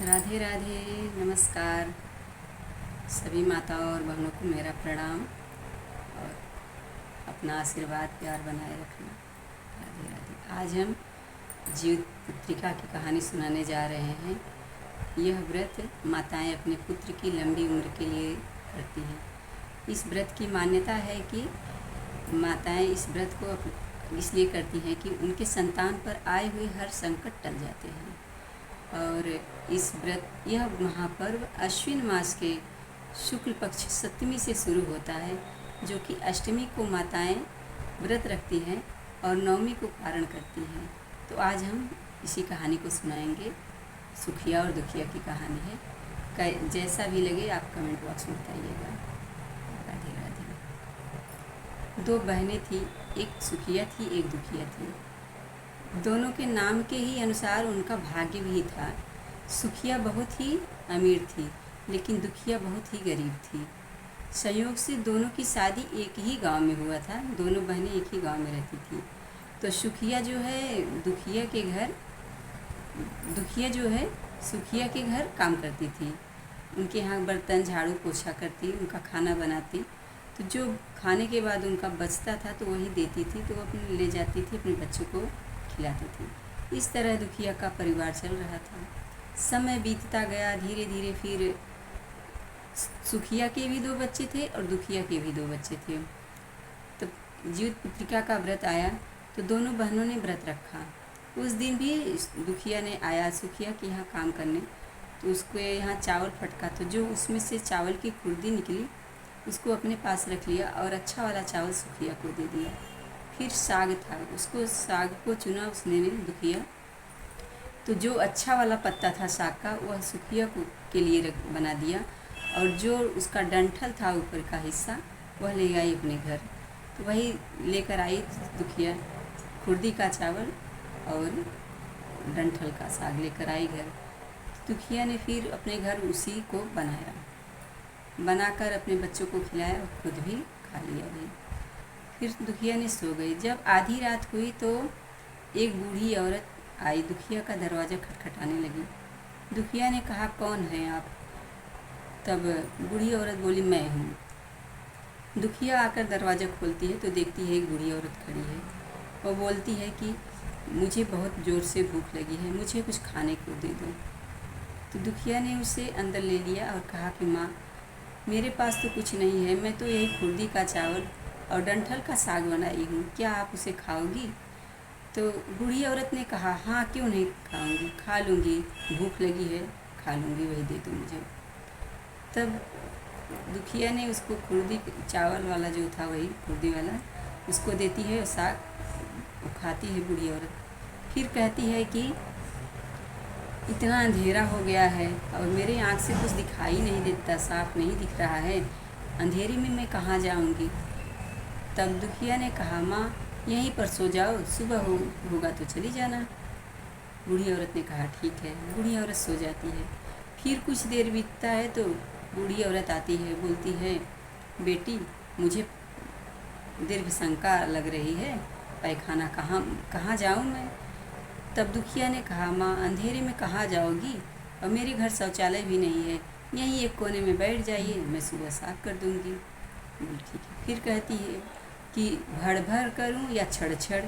राधे राधे। नमस्कार। सभी माताओं और बहनों को मेरा प्रणाम और अपना आशीर्वाद प्यार बनाए रखना। राधे राधे। आज हम जीवित पुत्रिका की कहानी सुनाने जा रहे हैं। यह व्रत माताएं अपने पुत्र की लंबी उम्र के लिए करती हैं। इस व्रत की मान्यता है कि माताएं इस व्रत को इसलिए करती हैं कि उनके संतान पर आए हुए हर संकट टल जाते हैं। और यह महापर्व अश्विन मास के शुक्ल पक्ष सप्तमी से शुरू होता है, जो कि अष्टमी को माताएं व्रत रखती हैं और नवमी को पारण करती हैं। तो आज हम इसी कहानी को सुनाएंगे। सुखिया और दुखिया की कहानी है। जैसा भी लगे आप कमेंट बॉक्स में बताइएगा। राधे राधे। दो बहनें थी, एक सुखिया थी एक दुखिया थी। दोनों के नाम के ही अनुसार उनका भाग्य भी था। सुखिया बहुत ही अमीर थी, लेकिन दुखिया बहुत ही गरीब थी। संयोग से दोनों की शादी एक ही गांव में हुआ था। दोनों बहनें एक ही गांव में रहती थी। तो सुखिया जो है सुखिया के घर काम करती थी। उनके यहाँ बर्तन झाड़ू पोछा करती, उनका खाना बनाती। तो जो खाने के बाद उनका बचता था तो वही देती थी, तो वो अपने ले जाती थी, अपने बच्चों को खिलाती थी। इस तरह दुखिया का परिवार चल रहा था। समय बीतता गया। धीरे धीरे फिर सुखिया के भी 2 बच्चे थे और दुखिया के भी 2 बच्चे थे। तो जीवित पुत्रिका का व्रत आया तो दोनों बहनों ने व्रत रखा। उस दिन भी दुखिया ने आया सुखिया के यहाँ काम करने, तो उसको यहाँ चावल फटका, तो जो उसमें से चावल की खुर्दी निकली उसको अपने पास रख लिया और अच्छा वाला चावल सुखिया को दे दिया। फिर साग था, उसको साग को चुना उसने दुखिया, तो जो अच्छा वाला पत्ता था साग का वह सुखिया को के लिए बना दिया, और जो उसका डंठल था ऊपर का हिस्सा वह ले आई अपने घर। तो वही लेकर आई दुखिया, खुर्दी का चावल और डंठल का साग लेकर आई घर। दुखिया ने फिर अपने घर उसी को बनाकर अपने बच्चों को खिलाया और खुद भी खा लिया भाई। फिर दुखिया ने सो गई। जब आधी रात हुई तो एक बूढ़ी औरत आई, दुखिया का दरवाज़ा खटखटाने लगी। दुखिया ने कहा, कौन है आप? तब बूढ़ी औरत बोली, मैं हूँ। दुखिया आकर दरवाज़ा खोलती है तो देखती है एक बूढ़ी औरत खड़ी है। वो बोलती है कि मुझे बहुत ज़ोर से भूख लगी है, मुझे कुछ खाने को दे दो। तो दुखिया ने उसे अंदर ले लिया और कहा कि माँ, मेरे पास तो कुछ नहीं है, मैं तो यही खुर्दी का चावल और डंठल का साग बनाई हूँ, क्या आप उसे खाओगी? तो बूढ़ी औरत ने कहा, हाँ क्यों नहीं खाऊंगी, खा लूँगी, भूख लगी है, खा लूँगी, वही दे दो मुझे। तब दुखिया ने उसको खुर्दी चावल वाला जो था वही खुर्दी वाला उसको देती है और साग वो खाती है बूढ़ी औरत। फिर कहती है कि इतना अंधेरा हो गया है और मेरे आँख से कुछ दिखाई नहीं देता, साफ नहीं दिख रहा है, अंधेरी में मैं कहाँ जाऊँगी? तब दुखिया ने कहा, माँ यहीं पर सो जाओ, सुबह होगा तो चली जाना। बूढ़ी औरत ने कहा, ठीक है। बूढ़ी औरत सो जाती है। फिर कुछ देर बीतता है तो बूढ़ी औरत आती है, बोलती है, बेटी मुझे दीर्घ शंका लग रही है, पैखाना कहाँ जाऊँ मैं? तब दुखिया ने कहा, माँ अंधेरे में कहाँ जाओगी, और मेरे घर शौचालय भी नहीं है, यहीं एक कोने में बैठ जाइए, मैं सुबह साफ कर दूँगी। ठीक है। फिर कहती है कि भड़ भड़ करूं या छड़ छड़?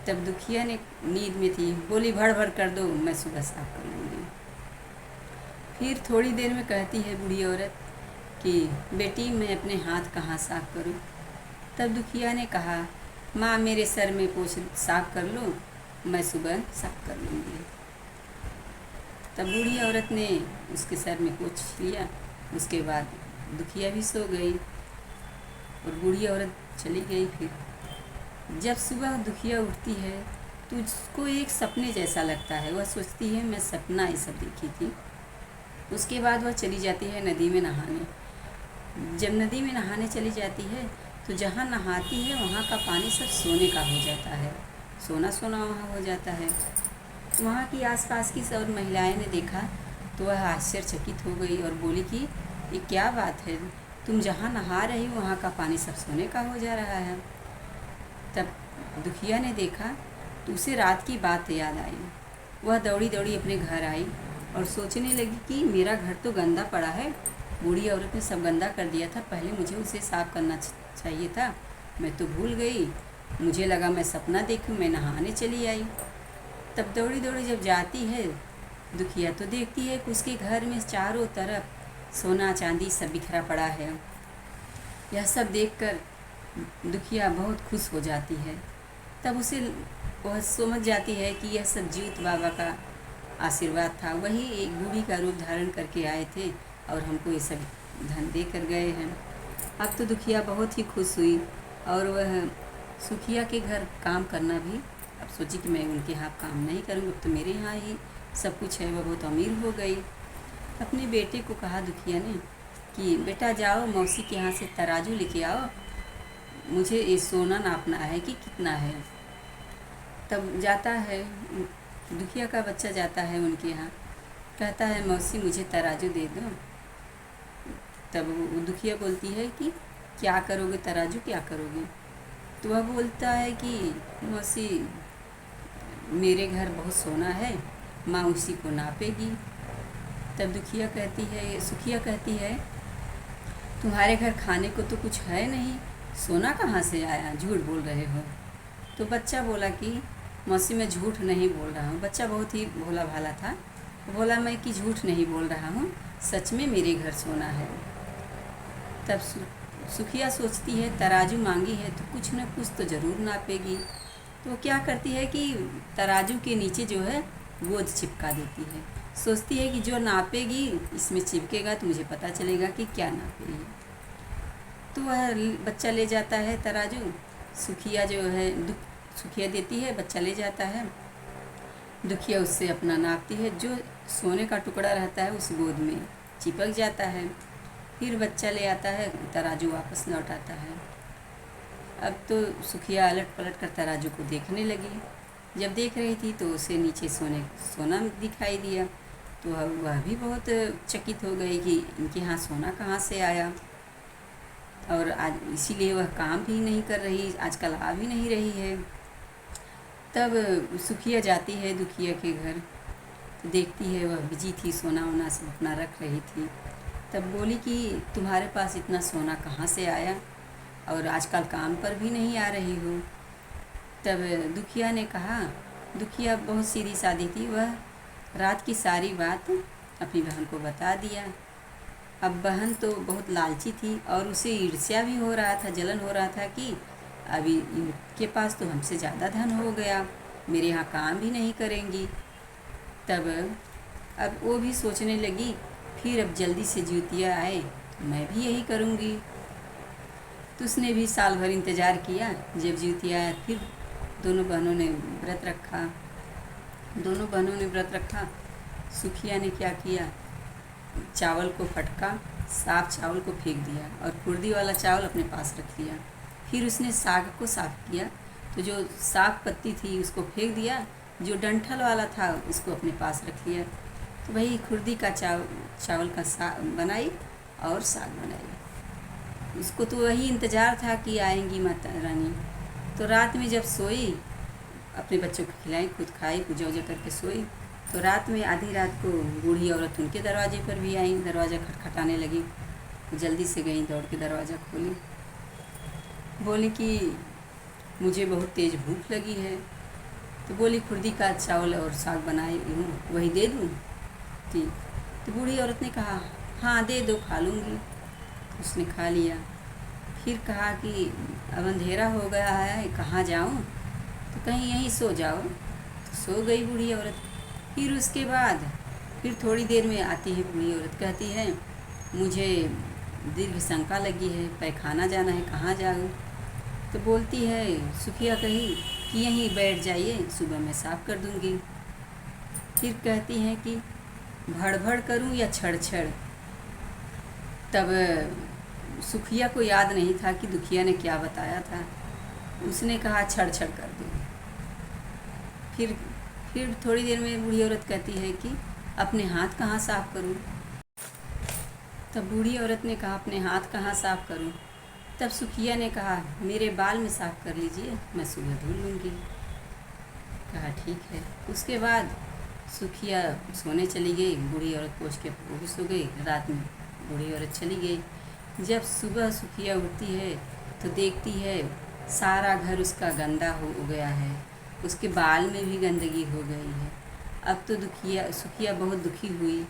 तब दुखिया ने नींद में थी, बोली, भड़ भड़ कर दो, मैं सुबह साफ कर लूँगी। फिर थोड़ी देर में कहती है बूढ़ी औरत कि बेटी मैं अपने हाथ कहाँ साफ करूँ? तब दुखिया ने कहा, माँ मेरे सर में पोंछ साफ कर लो, मैं सुबह साफ कर लूँगी। तब बूढ़ी औरत ने उसके सर में पोंछ लिया। उसके बाद दुखिया भी सो गई और बूढ़ी औरत चली गई। फिर जब सुबह दुखिया उठती है तो उसको एक सपने जैसा लगता है। वह सोचती है मैं सपना ये सब देखी थी। उसके बाद वह चली जाती है नदी में नहाने। जब नदी में नहाने चली जाती है तो जहाँ नहाती है वहाँ का पानी सब सोने का हो जाता है, सोना सोना वहाँ हो जाता है। वहाँ की आसपास की सब महिलाएं ने देखा तो वह आश्चर्यचकित हो गई और बोली कि ये क्या बात है, तुम जहाँ नहा रही हो वहाँ का पानी सब सोने का हो जा रहा है। तब दुखिया ने देखा तो उसे रात की बात याद आई। वह दौड़ी दौड़ी अपने घर आई और सोचने लगी कि मेरा घर तो गंदा पड़ा है, बूढ़ी औरत ने सब गंदा कर दिया था, पहले मुझे उसे साफ़ करना चाहिए था, मैं तो भूल गई। मुझे लगा मैं सपना देखूं, मैं नहाने चली आई। तब दौड़ी दौड़ी जब जाती है दुखिया तो देखती है कि उसके घर में चारों तरफ सोना चांदी सब बिखरा पड़ा है। यह सब देखकर दुखिया बहुत खुश हो जाती है। तब उसे वह समझ जाती है कि यह सब जीवत बाबा का आशीर्वाद था, वही एक बूढ़ी का रूप धारण करके आए थे और हमको ये सब धन दे कर गए हैं। अब तो दुखिया बहुत ही खुश हुई और वह सुखिया के घर काम करना भी अब सोची कि मैं उनके यहाँ काम नहीं करूँगी, अब तो मेरे यहाँ ही सब कुछ है। वह बहुत अमीर हो गई। अपने बेटे को कहा दुखिया ने कि बेटा जाओ मौसी के यहाँ से तराजू लेके आओ, मुझे ये सोना नापना है कि कितना है। तब जाता है दुखिया का बच्चा, जाता है उनके यहाँ, कहता है मौसी मुझे तराजू दे दो। तब वो दुखिया बोलती है कि क्या करोगे, तराजू क्या करोगे। तो वह बोलता है कि मौसी मेरे घर बहुत सोना है, माँ उसी को नापेगी। तब सुखिया कहती है तुम्हारे घर खाने को तो कुछ है नहीं, सोना कहाँ से आया, झूठ बोल रहे हो। तो बच्चा बोला कि मौसी मैं झूठ नहीं बोल रहा हूँ। बच्चा बहुत ही भोला भाला था, बोला मैं कि झूठ नहीं बोल रहा हूँ, सच में मेरे घर सोना है। तब सुखिया सोचती है तराजू मांगी है तो कुछ न कुछ तो ज़रूर नापेगी। तो वो क्या करती है कि तराजू के नीचे जो है गोद चिपका देती है, सोचती है कि जो नापेगी इसमें चिपकेगा तो मुझे पता चलेगा कि क्या नापेगी। तो वह बच्चा ले जाता है तराजू, सुखिया जो है सुखिया देती है, बच्चा ले जाता है। दुखिया उससे अपना नापती है, जो सोने का टुकड़ा रहता है उस गोद में चिपक जाता है। फिर बच्चा ले आता है, तराजू वापस लौट आता है। अब तो सुखिया अलट पलट कर तराजू को देखने लगी। जब देख रही थी तो उसे नीचे सोना दिखाई दिया, तो वह भी बहुत चकित हो गई कि इनके यहाँ सोना कहाँ से आया। और आज इसीलिए वह काम भी नहीं कर रही, आजकल आ भी नहीं रही है। तब सुखिया जाती है दुखिया के घर, तो देखती है वह बिजी थी, सोना वोना सब अपना रख रही थी। तब बोली कि तुम्हारे पास इतना सोना कहाँ से आया और आजकल काम पर भी नहीं आ रही हो। तब दुखिया ने कहा, दुखिया बहुत सीधी सादी थी, वह रात की सारी बात अपनी बहन को बता दिया। अब बहन तो बहुत लालची थी और उसे ईर्ष्या भी हो रहा था, जलन हो रहा था कि अभी इनके पास तो हमसे ज़्यादा धन हो गया, मेरे यहाँ काम भी नहीं करेंगी। तब अब वो भी सोचने लगी फिर अब जल्दी से ज्योतिया आए तो मैं भी यही करूँगी। तो उसने भी साल भर इंतज़ार किया। जब ज्योतिया आया फिर दोनों बहनों ने व्रत रखा। सुखिया ने क्या किया, चावल को फटका, साफ चावल को फेंक दिया और कुर्दी वाला चावल अपने पास रख लिया। फिर उसने साग को साफ किया, तो जो साग पत्ती थी उसको फेंक दिया, जो डंठल वाला था उसको अपने पास रख लिया। तो वही खुर्दी का चावल का साग बनाई और साग बनाई। उसको तो वही इंतज़ार था कि आएंगी माता रानी। तो रात में जब सोई, अपने बच्चों को खिलाई, खुद खाई, पूजा वूजा करके सोई। तो रात में आधी रात को बूढ़ी औरत उनके दरवाजे पर भी आई, दरवाज़ा खटखटाने लगी। तो जल्दी से गई, दौड़ के दरवाज़ा खोली, बोली कि मुझे बहुत तेज़ भूख लगी है। तो बोली खुर्दी का चावल और साग बनाई हूँ, वही दे दूँ। तो बूढ़ी औरत ने कहा हाँ दे दो, खा लूँगी। उसने खा लिया। फिर कहा कि अब अंधेरा हो गया है, कहाँ जाऊँ, तो कहीं यहीं सो जाओ। तो सो गई बूढ़ी औरत। फिर उसके बाद फिर थोड़ी देर में आती है बूढ़ी औरत, कहती है मुझे दीर्घ शंका लगी है, पैखाना जाना है, कहाँ जाऊँ। तो बोलती है सुखिया कही कि यहीं बैठ जाइए, सुबह मैं साफ़ कर दूँगी। फिर कहती हैं कि भड़ करूँ या छड़। तब सुखिया को याद नहीं था कि दुखिया ने क्या बताया था। उसने कहा छड़ कर दो। फिर थोड़ी देर में बूढ़ी औरत कहती है कि अपने हाथ कहाँ साफ़ करूँ। तब बूढ़ी औरत ने कहा अपने हाथ कहाँ साफ़ करूँ। तब सुखिया ने कहा मेरे बाल में साफ़ कर लीजिए, मैं सुबह धुल लूँगी। कहा ठीक है। उसके बाद सुखिया सोने चली गई, बूढ़ी औरत पूछ के वो भी सो गई। रात में बूढ़ी औरत चली गई। जब सुबह सुखिया उठती है तो देखती है सारा घर उसका गंदा हो गया है, उसके बाल में भी गंदगी हो गई है। अब तो सुखिया बहुत दुखी हुई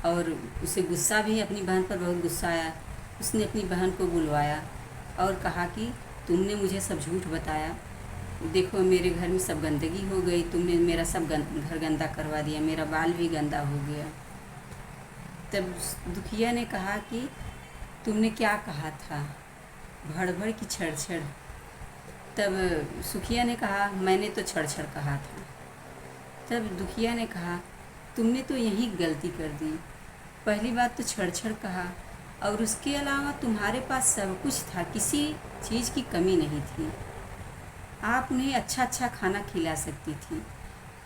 और उसे गुस्सा भी अपनी बहन पर बहुत गुस्सा आया। उसने अपनी बहन को बुलवाया और कहा कि तुमने मुझे सब झूठ बताया, देखो मेरे घर में सब गंदगी हो गई, तुमने मेरा सब घर गंदा करवा दिया, मेरा बाल भी गंदा हो गया। तब दुखिया ने कहा कि तुमने क्या कहा था, भड़ की छड़। तब सुखिया ने कहा मैंने तो छड़ कहा था। तब दुखिया ने कहा तुमने तो यही गलती कर दी, पहली बात तो छड़ कहा और उसके अलावा तुम्हारे पास सब कुछ था, किसी चीज़ की कमी नहीं थी। आप उन्हें अच्छा खाना खिला सकती थी,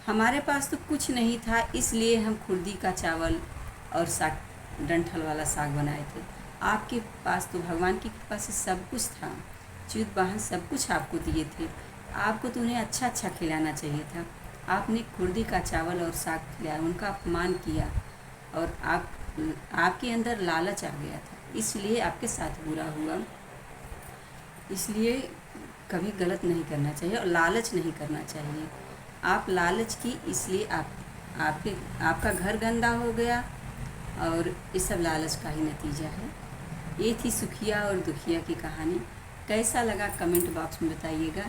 हमारे पास तो कुछ नहीं था, इसलिए हम खुर्दी का चावल और साग, डंठल वाला साग बनाए थे। आपके पास तो भगवान की कृपा से सब कुछ था, चूत वाहन सब कुछ आपको दिए थे, आपको तो उन्हें अच्छा खिलाना चाहिए था। आपने खुर्दी का चावल और साग खिलाया, उनका अपमान किया और आपके अंदर लालच आ गया था, इसलिए आपके साथ बुरा हुआ। इसलिए कभी गलत नहीं करना चाहिए और लालच नहीं करना चाहिए। आप लालच की, इसलिए आपका घर गंदा हो गया और ये सब लालच का ही नतीजा है। ये थी सुखिया और दुखिया की कहानी। कैसा लगा कमेंट बॉक्स में बताइएगा।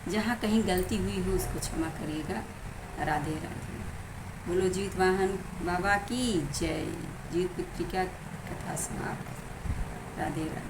जहाँ कहीं गलती हुई हो उसको क्षमा करिएगा। राधे राधे। बोलो जीत वाहन बाबा की जय। जीत पुत्री का कथा समाप्त। राधे राधे।